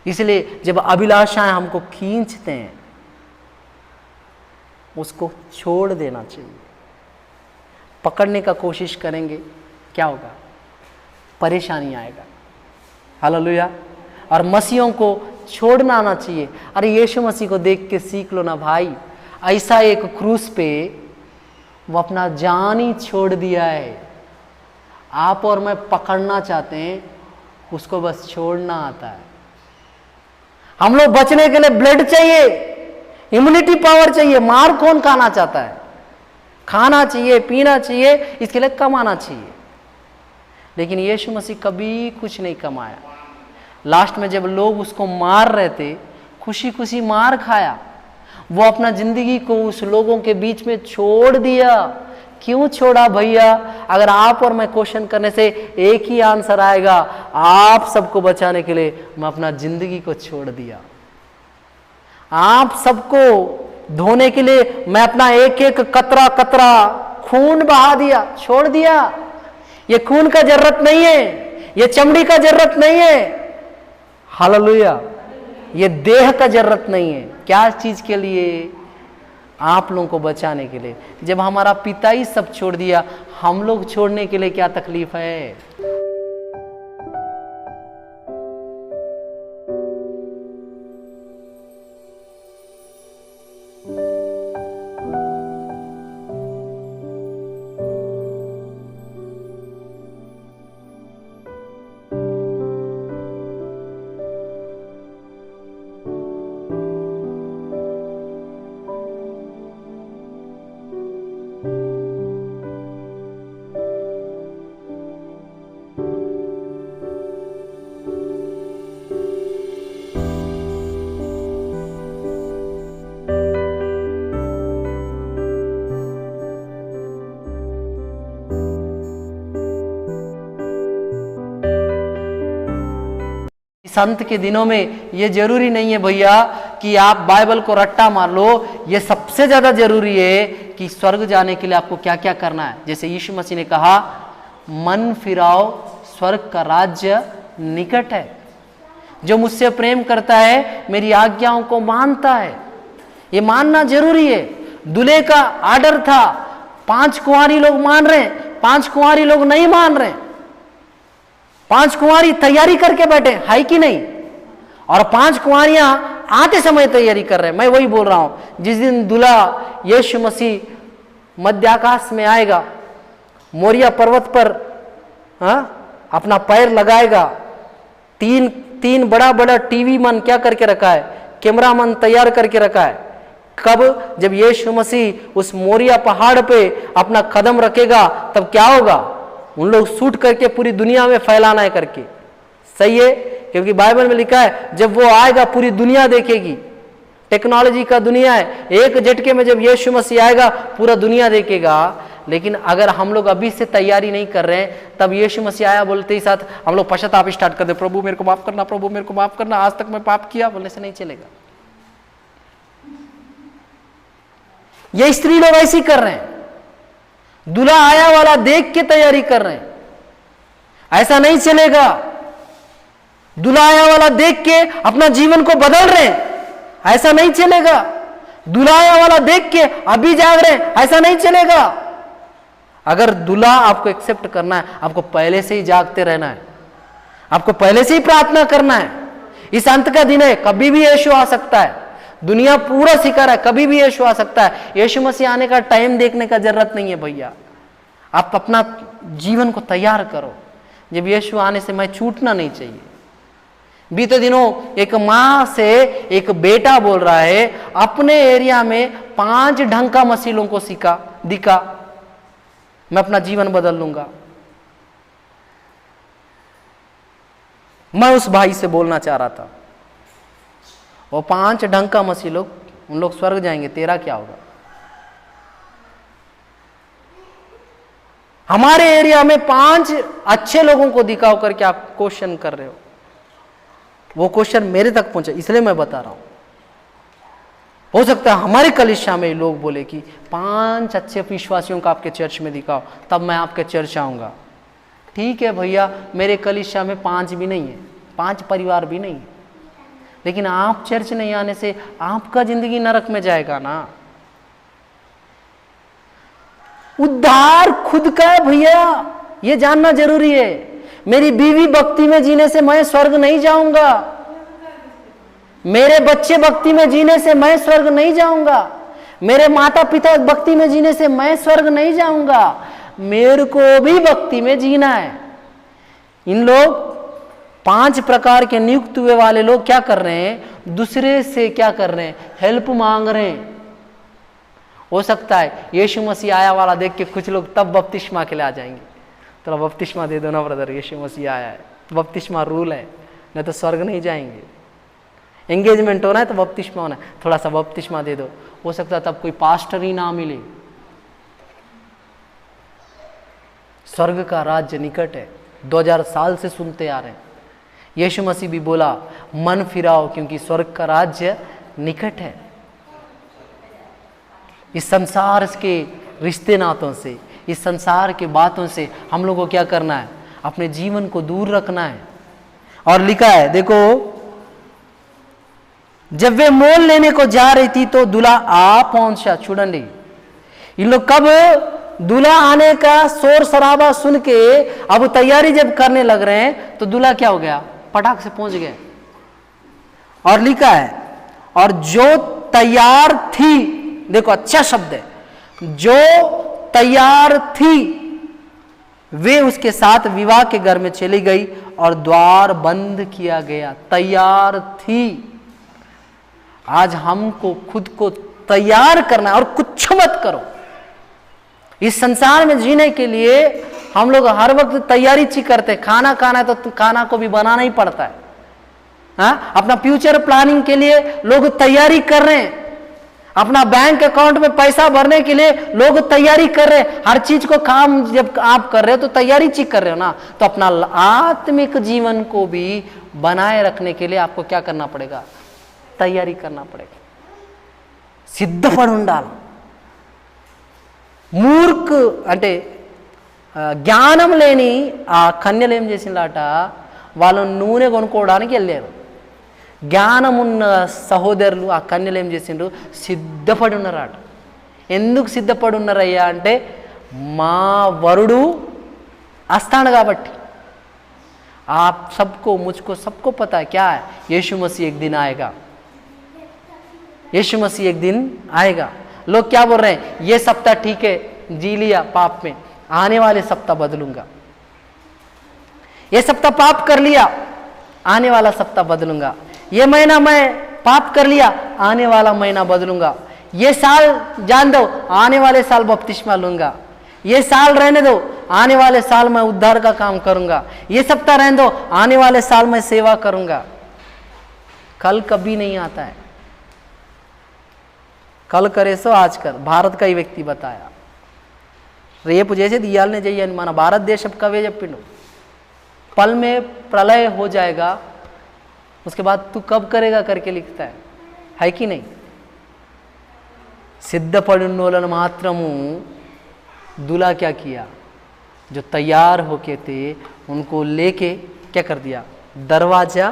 इसलिए जब अभिलाषाएं हमको खींचते हैं, उसको छोड़ देना चाहिए। पकड़ने का कोशिश करेंगे, क्या होगा? परेशानी आएगा। हालेलुया। और मसीहों को छोड़ना आना चाहिए। अरे यीशु मसीह को देख के सीख लो ना भाई, ऐसा एक क्रूस पे वो अपना जान ही छोड़ दिया है। आप और मैं पकड़ना चाहते हैं, उसको बस छोड़ना आता है। हम लोग बचने के लिए ब्लड चाहिए, इम्यूनिटी पावर चाहिए। मार कौन खाना चाहता है? खाना चाहिए, पीना चाहिए, इसके लिए कमाना चाहिए। लेकिन यीशु मसीह कभी कुछ नहीं कमाया। लास्ट में जब लोग उसको मार रहे थे, खुशी खुशी मार खाया। वो अपना जिंदगी को उस लोगों के बीच में छोड़ दिया। क्यों छोड़ा भैया? अगर आप और मैं क्वेश्चन करने से एक ही आंसर आएगा, आप सबको बचाने के लिए मैं अपना जिंदगी को छोड़ दिया। आप सबको धोने के लिए मैं अपना एक एक कतरा कतरा खून बहा दिया, छोड़ दिया। ये खून का जरूरत नहीं है, ये चमड़ी का जरूरत नहीं है। हालेलुया। ये देह का जरूरत नहीं है। क्या चीज के लिए? आप लोगों को बचाने के लिए। जब हमारा पिता ही सब छोड़ दिया, हम लोग छोड़ने के लिए क्या तकलीफ है? संत के दिनों में ये जरूरी नहीं है भैया कि आप बाइबल को रट्टा मार लो। ये सबसे ज्यादा जरूरी है कि स्वर्ग जाने के लिए आपको क्या क्या करना है। जैसे यीशु मसीह ने कहा, मन फिराओ, स्वर्ग का राज्य निकट है। जो मुझसे प्रेम करता है, मेरी आज्ञाओं को मानता है। ये मानना जरूरी है। दूल्हे का आर्डर था, 5 कुंवारी लोग मान रहे हैं, 5 कुंवारी लोग नहीं मान रहे। 5 कुंवारी तैयारी करके बैठे, है कि नहीं? और 5 कुंवारियां आते समय तैयारी कर रहे हैं। मैं वही बोल रहा हूं, जिस दिन दूल्हा यीशु मसीह मध्य आकाश में आएगा, मोरिया पर्वत पर अपना पैर लगाएगा, तीन बड़ा बड़ा टीवी मन क्या करके रखा है, कैमरा मन तैयार करके रखा है। कब? जब यीशु मसीह उस मोरिया पहाड़ पे अपना कदम रखेगा, तब क्या होगा? उन लोग शूट करके पूरी दुनिया में फैलाना है करके। सही है, क्योंकि बाइबल में लिखा है जब वो आएगा पूरी दुनिया देखेगी। टेक्नोलॉजी का दुनिया है, एक झटके में जब यीशु मसीह आएगा पूरा दुनिया देखेगा। लेकिन अगर हम लोग अभी से तैयारी नहीं कर रहे हैं, तब यीशु मसीह आया बोलते ही साथ हम लोग पश्चाताप स्टार्ट कर दे, प्रभु मेरे को माफ करना, प्रभु मेरे को माफ करना, आज तक मैं पाप किया, बोलने से नहीं चलेगा। ये स्त्री लोग ऐसी कर रहे हैं, दूल्हा आया वाला देख के तैयारी कर रहे हैं। ऐसा नहीं चलेगा। दूल्हा आया वाला देख के अपना जीवन को बदल रहे हैं, ऐसा नहीं चलेगा। दूल्हा आया वाला देख के अभी जाग रहे हैं, ऐसा नहीं चलेगा। अगर दूल्हा आपको एक्सेप्ट करना है, आपको पहले से ही जागते रहना है, आपको पहले से ही प्रार्थना करना है। इस अंत का दिन है, कभी भी यीशु आ सकता है। दुनिया पूरा सिखा रहा है, कभी भी यीशु आ सकता है। यीशु मसीह आने का टाइम देखने का जरूरत नहीं है भैया। आप अपना जीवन को तैयार करो, जब यीशु आने से मैं छूटना नहीं चाहिए। बीते दिनों एक माँ से एक बेटा बोल रहा है, अपने एरिया में 5 ढंग का मसीलों को दिखा, मैं अपना जीवन बदल लूंगा। मैं उस भाई से बोलना चाह रहा था, वो 5 ढंग का मसीह लोग, उन लोग स्वर्ग जाएंगे, तेरा क्या होगा? हमारे एरिया में 5 अच्छे लोगों को दिखाओ करके आप क्वेश्चन कर रहे हो। वो क्वेश्चन मेरे तक पहुंचा, इसलिए मैं बता रहा हूं। हो सकता है हमारे कलीसिया में लोग बोले कि 5 अच्छे विश्वासियों को आपके चर्च में दिखाओ, तब मैं आपके चर्च आऊंगा। ठीक है भैया, मेरे कलीसिया में 5 भी नहीं है, 5 परिवार भी नहीं है। लेकिन आप चर्च नहीं आने से आपका जिंदगी नरक में जाएगा ना। उद्धार खुद का है भैया, ये जानना जरूरी है। मेरी बीवी भक्ति में जीने से मैं स्वर्ग नहीं जाऊंगा, मेरे बच्चे भक्ति में जीने से मैं स्वर्ग नहीं जाऊंगा, मेरे माता पिता भक्ति में जीने से मैं स्वर्ग नहीं जाऊंगा, मेरे को भी भक्ति में जीना है। इन लोग 5 प्रकार के नियुक्त हुए वाले लोग क्या कर रहे हैं, दूसरे से क्या कर रहे हैं, हेल्प मांग रहे हैं। हो सकता है यीशु मसीह आया वाला देख के कुछ लोग तब बपतिस्मा के लिए आ जाएंगे, तो बपतिस्मा दे दो ना ब्रदर, यीशु मसीह आया है, बपतिस्मा रूल है, नहीं तो स्वर्ग नहीं जाएंगे। एंगेजमेंट होना है तो बपतिस्मा होना है, थोड़ा सा बपतिस्मा दे दो। हो सकता है तब कोई पास्टर ही ना मिले। स्वर्ग का राज्य निकट है, 2000 साल से सुनते आ रहे हैं। यीशु मसीह भी बोला मन फिराओ क्योंकि स्वर्ग का राज्य निकट है। इस संसार के रिश्ते नातों से, इस संसार के बातों से हम लोगों को क्या करना है, अपने जीवन को दूर रखना है। और लिखा है देखो, जब वे मोल लेने को जा रही थी तो दूल्हा आ पहुंचा। चूडंडी इन लोग कब दूल्हा आने का शोर शराबा सुन के अब तैयारी जब करने लग रहे हैं तो दूल्हा क्या हो गया, पटाख से पहुंच गए। और लिखा है और जो तैयार थी, देखो अच्छा शब्द है, जो तैयार थी वे उसके साथ विवाह के घर में चली गई और द्वार बंद किया गया। तैयार थी। आज हमको खुद को तैयार करना है और कुछ मत करो। इस संसार में जीने के लिए हम लोग हर वक्त तैयारी करते हैं। खाना खाना है तो खाना को भी बनाना ही पड़ता है। हाँ? अपना फ्यूचर प्लानिंग के लिए लोग तैयारी कर रहे हैं। अपना बैंक अकाउंट में पैसा भरने के लिए लोग तैयारी कर रहे हैं। हर चीज को काम जब आप कर रहे हो तो तैयारी कर रहे हो ना। तो अपना आत्मिक जीवन को भी बनाए रखने के लिए आपको क्या करना पड़ेगा, तैयारी करना पड़ेगा। సిద్ధపడి ఉండాలి। మూర్ఖ అంటే జ్ఞానం లేని ఆ కన్యలు ఏం చేసిందట, వాళ్ళు నూనె కొనుక్కోవడానికి వెళ్ళారు। జ్ఞానం ఉన్న సహోదరులు ఆ కన్యలు ఏం చేసిండ్రు, సిద్ధపడి ఉన్నారట। ఎందుకు సిద్ధపడి ఉన్నారయ్యా అంటే మా వరుడు వస్తాడు కాబట్టి। आप सबको मुझको सबको पता है क्या है, यीशु मसीह एक दिन आएगा, यीशु मसीह एक दिन आएगा। लोग क्या बोल रहे हैं, ये सप्ताह ठीक है जी लिया पाप में, आने वाले सप्ताह बदलूंगा। ये सप्ताह पाप कर लिया, आने वाला सप्ताह बदलूंगा। ये महीना मैं पाप कर लिया, आने वाला महीना बदलूंगा। ये साल जान दो, आने वाले साल बपतिस्मा लूंगा। ये साल रहने दो, आने वाले साल मैं उद्धार का काम करूंगा। ये सप्ताह रहने दो, आने वाले साल मैं सेवा करूंगा। कल कभी नहीं आता है। कल करे सो आज कर, भारत का ही व्यक्ति बताया। రేపు చేసేది ఇయాలనే చెయ్యని మన భారతదేశం కవే చెప్పిండు। पल में प्रलय हो जाएगा, उसके बाद तू कब करेगा करके लिखता है कि नहीं। సిద్ధపడినోళ్ళను మాత్రము दूल्हा क्या किया, जो तैयार होके थे उनको लेके क्या कर दिया, दरवाजा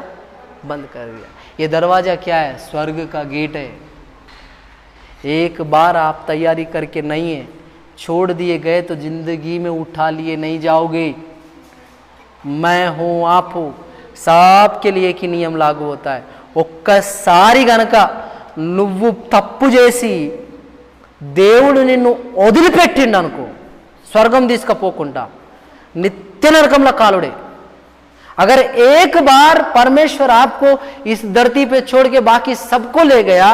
बंद कर दिया। ये दरवाजा क्या है, स्वर्ग का गेट है। एक बार आप तैयारी करके नहीं है छोड़ दिए गए तो जिंदगी में उठा लिए नहीं जाओगे। मैं हूँ आप हो, सबके लिए एक ही नियम लागू होता है। ఒక్కసారి గనక నువ్వు తప్పు చేసి దేవుడు నిన్ను వదిలిపెట్టిండు అనుకో, స్వర్గం తీసుకపోకుండా నిత్య నరకంలో కాలుడే। अगर एक बार परमेश्वर आपको इस धरती पे छोड़ के बाकी सबको ले गया,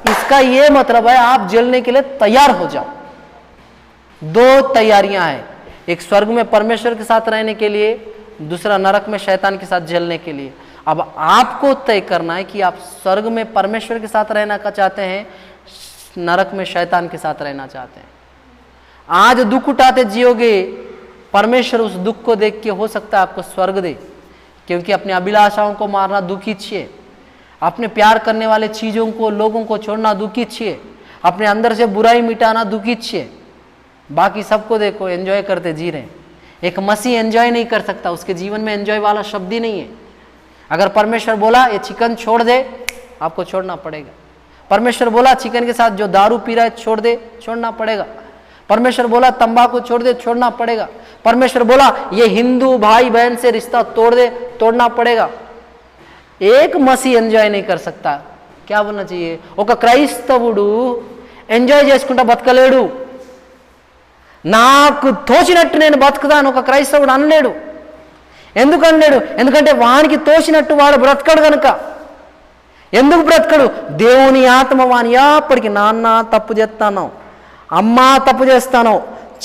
इसका ये मतलब है आप जलने के लिए तैयार हो जाओ। 2 तैयारियां हैं, एक स्वर्ग में परमेश्वर के साथ रहने के लिए, दूसरा नरक में शैतान के साथ जलने के लिए। अब आपको तय करना है कि आप स्वर्ग में परमेश्वर के साथ रहना चाहते हैं, नरक में शैतान के साथ रहना चाहते हैं। आज दुख उठाते जियोगे, परमेश्वर उस दुख को देख के हो सकता है आपको स्वर्ग दे, क्योंकि अपने अभिलाषाओं को मारना दुख इच्छिए, अपने प्यार करने वाले चीज़ों को लोगों को छोड़ना दुख इच्छिए, अपने अंदर से बुराई मिटाना दुख इच्छिए। बाकी सबको देखो एंजॉय करते जी रहे हैं। एक मसीह एंजॉय नहीं कर सकता, उसके जीवन में एंजॉय वाला शब्द ही नहीं है। अगर परमेश्वर बोला ये चिकन छोड़ दे, आपको छोड़ना पड़ेगा। परमेश्वर बोला चिकन के साथ जो दारू पी रहा है छोड़ दे, छोड़ना पड़ेगा। परमेश्वर बोला तंबाकू छोड़ दे, छोड़ना पड़ेगा। परमेश्वर बोला ये हिंदू भाई बहन से रिश्ता तोड़ दे, तोड़ना पड़ेगा। एक मसीह एंजॉय नहीं कर सकता। क्या बोलना चाहिए? ఒక క్రైస్తవుడు ఎంజాయ్ చేసుకుంటా బతకలేడు, నాకు తోచినట్టు నేను బతుకుతాను ఒక క్రైస్తవుడు అనలేడు. ఎందుకు అనలేడు? ఎందుకంటే వానికి తోచినట్టు వాడు బ్రతకడు కనుక. ఎందుకు బ్రతకడు? దేవుని ఆత్మ వాని ఎప్పటికీ నాన్న తప్పు చేస్తాను, అమ్మ తప్పు చేస్తాను,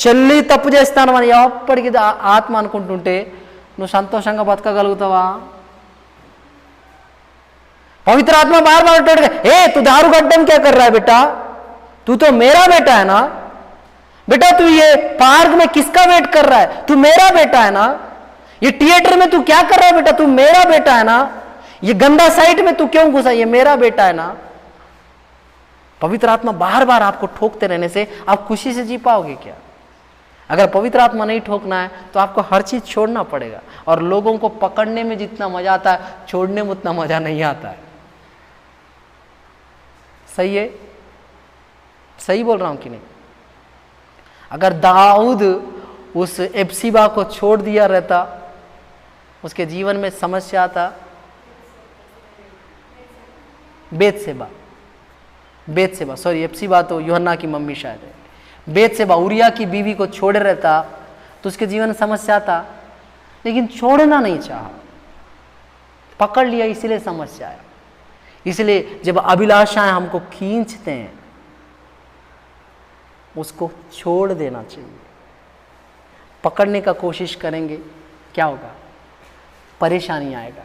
చెల్లి తప్పు చేస్తాను అని ఎప్పటికీ ఆత్మ అనుకుంటుంటే నువ్వు సంతోషంగా బతకగలుగుతావా? पवित्र आत्मा बार बार उठाएगा, ए तू दारू का अड्डम क्या कर रहा है बेटा, तू तो मेरा बेटा है ना बेटा, तू ये पार्क में किसका वेट कर रहा है, तू मेरा बेटा है ना, ये थिएटर में तू क्या कर रहा है बेटा, तू मेरा बेटा है ना, ये गंदा साइट में तू क्यों घुसा, ये मेरा बेटा है ना। पवित्र आत्मा बार बार आपको ठोकते रहने से आप खुशी से जी पाओगे क्या? अगर पवित्र आत्मा नहीं ठोकना है तो आपको हर चीज छोड़ना पड़ेगा। और लोगों को पकड़ने में जितना मजा आता है, छोड़ने में उतना मजा नहीं आता है। सही है? सही बोल रहा हूं कि नहीं? अगर दाऊद उस एप्सिबा को छोड़ दिया रहता, उसके जीवन में समस्या आता। बेतसेबा सॉरी, एप्सिबा तो यूहन्ना की मम्मी शायद है। बेतसेबा उरिया की बीवी को छोड़े रहता तो उसके जीवन में समस्या आता, लेकिन छोड़ना नहीं चाहा, पकड़ लिया, इसीलिए समस्या आया। इसलिए जब अभिलाषाएं हमको खींचते हैं उसको छोड़ देना चाहिए। पकड़ने का कोशिश करेंगे क्या होगा? परेशानी आएगा।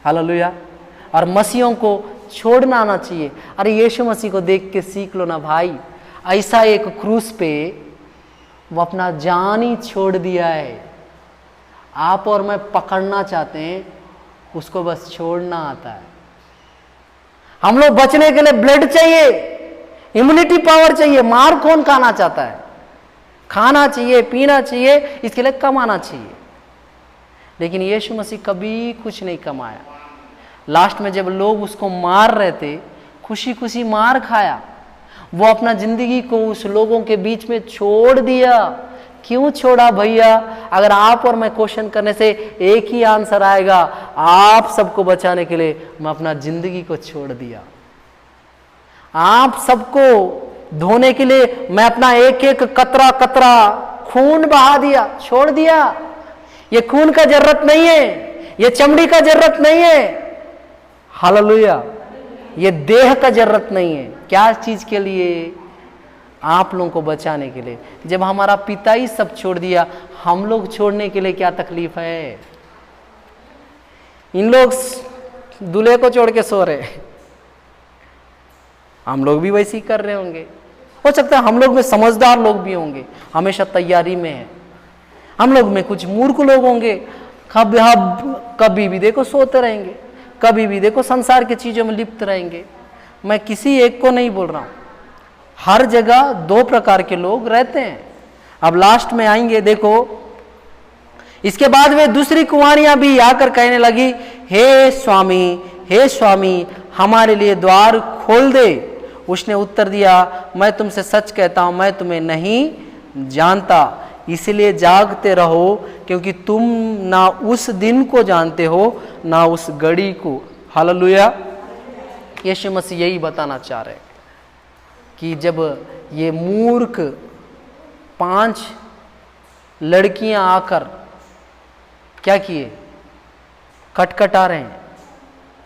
हालेलुया। और मसीहों को छोड़ना आना चाहिए। अरे यीशु मसीह को देख के सीख लो ना भाई, ऐसा एक क्रूस पे वो अपना जान ही छोड़ दिया है। आप और मैं पकड़ना चाहते हैं, उसको बस छोड़ना आता है। हम लोग बचने के लिए ब्लड चाहिए, इम्यूनिटी पावर चाहिए। मार कौन खाना चाहता है? खाना चाहिए, पीना चाहिए, इसके लिए कमाना चाहिए। लेकिन यीशु मसीह कभी कुछ नहीं कमाया। लास्ट में जब लोग उसको मार रहे थे, खुशी खुशी मार खाया। वो अपना जिंदगी को उस लोगों के बीच में छोड़ दिया। क्यों छोड़ा भैया? अगर आप और मैं क्वेश्चन करने से एक ही आंसर आएगा, आप सबको बचाने के लिए मैं अपना जिंदगी को छोड़ दिया। आप सबको धोने के लिए मैं अपना एक एक कतरा कतरा खून बहा दिया, छोड़ दिया। ये खून का जरूरत नहीं है, ये चमड़ी का जरूरत नहीं है। हालेलुया। ये देह का जरूरत नहीं है। क्या चीज के लिए? आप लोगों को बचाने के लिए। जब हमारा पिता ही सब छोड़ दिया, हम लोग छोड़ने के लिए क्या तकलीफ है? इन लोग दूल्हे को छोड़ के सो रहे, हम लोग भी वैसे ही कर रहे होंगे। हो सकता है हम लोग में समझदार लोग भी होंगे, हमेशा तैयारी में है। हम लोग में कुछ मूर्ख लोग होंगे, कभी भी देखो सोते रहेंगे, कभी भी देखो संसार की चीजों में लिप्त रहेंगे। मैं किसी एक को नहीं बोल रहा हूं, हर जगह दो प्रकार के लोग रहते हैं। अब लास्ट में आएंगे, देखो इसके बाद वे दूसरी कुंवारियां भी आकर कहने लगी, हे स्वामी हमारे लिए द्वार खोल दे। उसने उत्तर दिया, मैं तुमसे सच कहता हूं, मैं तुम्हें नहीं जानता। इसलिए जागते रहो, क्योंकि तुम ना उस दिन को जानते हो ना उस घड़ी को। हालेलुया। यीशु मसीह यही बताना चाह रहे हैं कि जब ये मूर्ख 5 लड़कियां आकर क्या किए? कटकटा रहे हैं,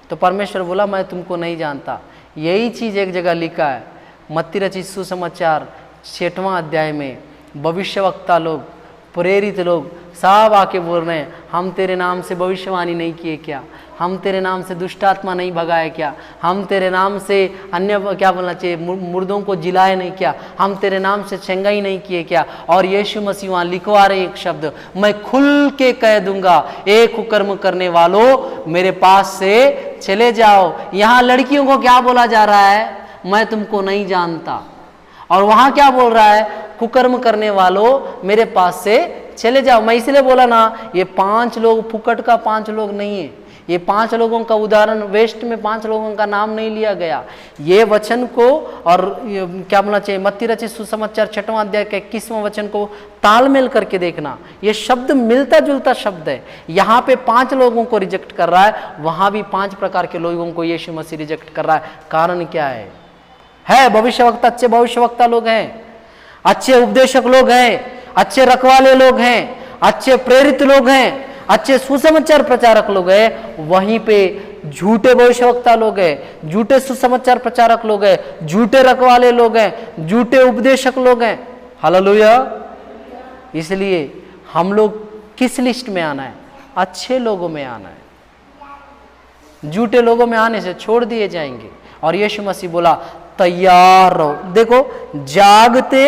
तो परमेश्वर बोला मैं तुमको नहीं जानता। यही चीज एक जगह लिखा है, मत्ती रचित सुसमाचार 6वां अध्याय में। भविष्यवक्ता लोग, प्रेरित लोग सब आके बोल रहे हैं, हम तेरे नाम से भविष्यवाणी नहीं किए क्या? हम तेरे नाम से दुष्ट आत्मा नहीं भगाए क्या? हम तेरे नाम से अन्य क्या बोलना चाहिए, मुर्दों को जिलाए नहीं क्या? हम तेरे नाम से चंगाई नहीं किए क्या? और यीशु मसीह वहाँ लिखवा रहे एक शब्द, मैं खुल के कह दूंगा, एक कुकर्म करने वालों मेरे पास से चले जाओ। यहाँ लड़कियों को क्या बोला जा रहा है? मैं तुमको नहीं जानता। और वहाँ क्या बोल रहा है? कुकर्म करने वालों मेरे पास से चले जाओ। मैं इसलिए बोला ना, ये 5 लोग फुकट का 5 लोग नहीं है, ये 5 लोगों का उदाहरण, वेस्ट में 5 लोगों का नाम नहीं लिया गया। ये वचन को, और क्या बोलना चाहिए, मत्ती रचित सुसमाचार 6वां अध्याय के 21वां वचन को तालमेल करके देखना। ये शब्द मिलता जुलता शब्द है। यहाँ पे 5 लोगों को रिजेक्ट कर रहा है, वहां भी 5 प्रकार के लोगों को यीशु मसीह रिजेक्ट कर रहा है। कारण क्या है भविष्यवक्ता, अच्छे भविष्यवक्ता लोग हैं, अच्छे उपदेशक लोग हैं, अच्छे रखवाले लोग हैं, अच्छे प्रेरित लोग हैं, अच्छे सुसमाचार प्रचारक लोग हैं, वहीं पे झूठे भविष्यवक्ता लोग हैं, झूठे सुसमाचार प्रचारक लोग हैं, झूठे रखवाले लोग हैं, झूठे उपदेशक लोग हैं। हालेलुया। इसलिए हम लोग किस लिस्ट में आना है? अच्छे लोगों में आना है। झूठे लोगों में आने से छोड़ दिए जाएंगे। और यीशु मसीह बोला तैयार रहो, देखो जागते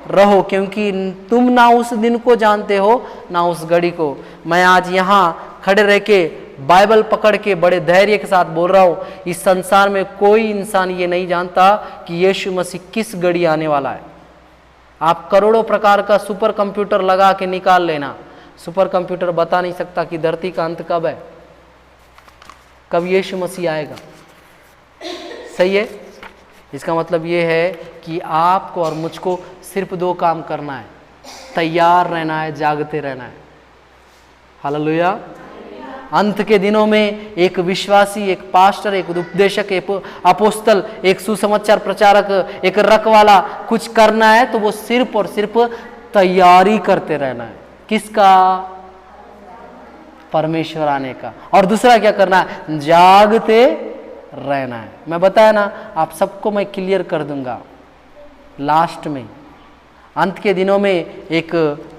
रहो, क्योंकि तुम ना उस दिन को जानते हो ना उस घड़ी को। मैं आज यहाँ खड़े रह के बाइबल पकड़ के बड़े धैर्य के साथ बोल रहा हूँ, इस संसार में कोई इंसान ये नहीं जानता कि यीशु मसीह किस घड़ी आने वाला है। आप करोड़ों प्रकार का सुपर कंप्यूटर लगा के निकाल लेना, सुपर कंप्यूटर बता नहीं सकता कि धरती का अंत कब है, कब यीशु मसीह आएगा। सही है। इसका मतलब ये है कि आपको और मुझको सिर्फ 2 काम करना है, तैयार रहना है, जागते रहना है। हालेलुया। अंत के दिनों में एक विश्वासी, एक पास्टर, एक उपदेशक, एक अपोस्तल, एक सुसमाचार प्रचारक, एक रखवाला कुछ करना है तो वो सिर्फ और सिर्फ तैयारी करते रहना है। किसका? परमेश्वर आने का। और दूसरा क्या करना है? जागते रहना है। मैं बताया ना, आप सबको मैं क्लियर कर दूंगा लास्ट में। अंत के दिनों में एक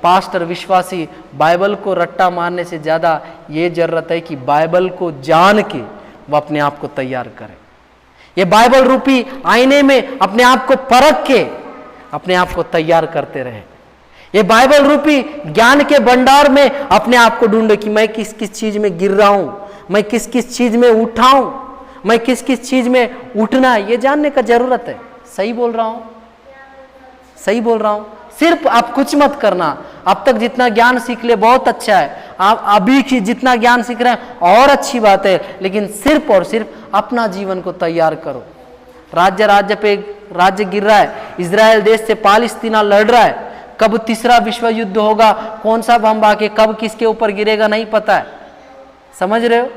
पास्टर, विश्वासी बाइबल को रट्टा मारने से ज़्यादा ये जरूरत है कि बाइबल को जान के वो अपने आप को तैयार करे। ये बाइबल रूपी आईने में अपने आप को परख के अपने आप को तैयार करते रहे। ये बाइबल रूपी ज्ञान के भंडार में अपने आप को ढूंढे कि मैं किस किस चीज में गिर रहा हूं, मैं किस किस चीज में उठाऊं, मैं किस किस चीज में उठना है, ये जानने का जरूरत है। सही बोल रहा हूं? सही बोल रहा हूं? सिर्फ आप कुछ मत करना। अब तक जितना ज्ञान सीख ले बहुत अच्छा है, आप अभी की जितना ज्ञान सीख रहे हैं और अच्छी बात है, लेकिन सिर्फ और सिर्फ अपना जीवन को तैयार करो। राज्य पे राज्य गिर रहा है, इजराइल देश से पालिस्तीना लड़ रहा है। कब तीसरा विश्व युद्ध होगा, कौन सा बम आके कब किसके ऊपर गिरेगा नहीं पता है। समझ रहे हो?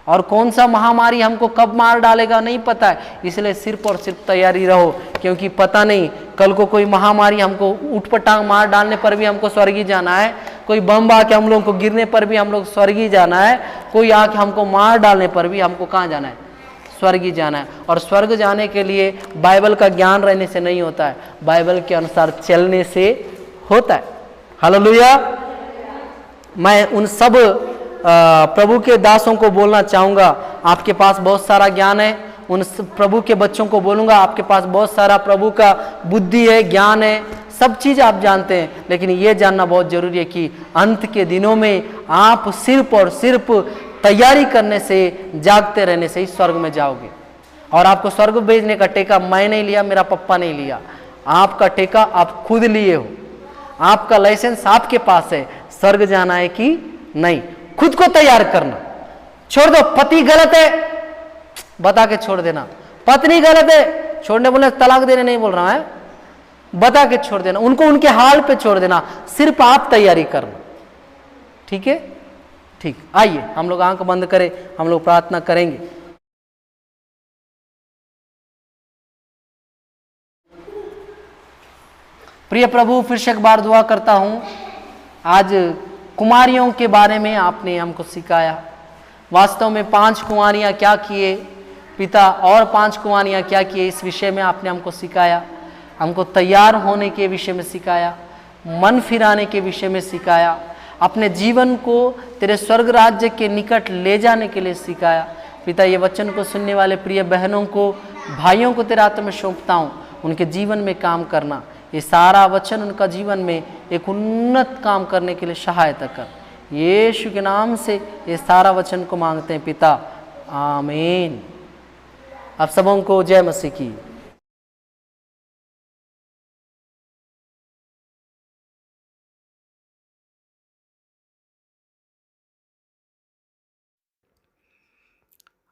और कौन सा महामारी हमको कब मार डालेगा नहीं पता है। इसलिए सिर्फ और सिर्फ तैयारी रहो, क्योंकि पता नहीं कल को कोई महामारी हमको उठपटांग मार डालने पर भी हमको स्वर्ग ही जाना है, कोई बम आके हम लोगों को गिरने पर भी हम लोग स्वर्ग ही जाना है, कोई आके हमको मार डालने पर भी हमको कहाँ जाना है? स्वर्ग ही जाना है। और स्वर्ग जाने के लिए बाइबल का ज्ञान रहने से नहीं होता है, बाइबल के अनुसार चलने से होता है। हालेलुया। मैं उन सब प्रभु के दासों को बोलना चाहूँगा, आपके पास बहुत सारा ज्ञान है। उन प्रभु के बच्चों को बोलूँगा, आपके पास बहुत सारा प्रभु का बुद्धि है, ज्ञान है, सब चीज़ आप जानते हैं, लेकिन ये जानना बहुत जरूरी है कि अंत के दिनों में आप सिर्फ और सिर्फ तैयारी करने से, जागते रहने से ही स्वर्ग में जाओगे। और आपको स्वर्ग भेजने का टेका मैं नहीं लिया, मेरा पप्पा नहीं लिया, आपका टेका आप खुद लिए हो। आपका लाइसेंस आपके पास है, स्वर्ग जाना है कि नहीं, खुद को तैयार करना। छोड़ दो, पति गलत है बता के छोड़ देना, पत्नी गलत है, छोड़ने बोले तलाक देने नहीं बोल रहा है, बता के छोड़ देना, उनको उनके हाल पे छोड़ देना, सिर्फ आप तैयारी करना। ठीक है? ठीक। आइए हम लोग आंख बंद करें, हम लोग प्रार्थना करेंगे। प्रिय प्रभु, फिर से एक बार दुआ करता हूं, आज कुमारियों के बारे में आपने हमको सिखाया। वास्तव में 5 कुमारियां क्या किए पिता, और 5 कुमारियां क्या किए, इस विषय में आपने हमको सिखाया। हमको तैयार होने के विषय में सिखाया, मन फिराने के विषय में सिखाया, अपने जीवन को तेरे स्वर्ग राज्य के निकट ले जाने के लिए सिखाया। पिता, ये वचन को सुनने वाले प्रिय बहनों को, भाइयों को तेरे हाथ में सौंपता हूँ, उनके जीवन में काम करना। ये सारा वचन उनका जीवन में एक उन्नत काम करने के लिए सहायता कर। यीशु के नाम से ये सारा वचन को मांगते हैं पिता, आमीन। आप सबों को जय मसीह की।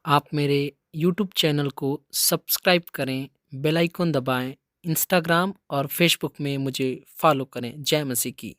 आप मेरे यूट्यूब चैनल को सब्सक्राइब करें, बेल आइकन दबाएं, इंस्टाग्राम और फेसबुक में मुझे फॉलो करें। जय मसीह की।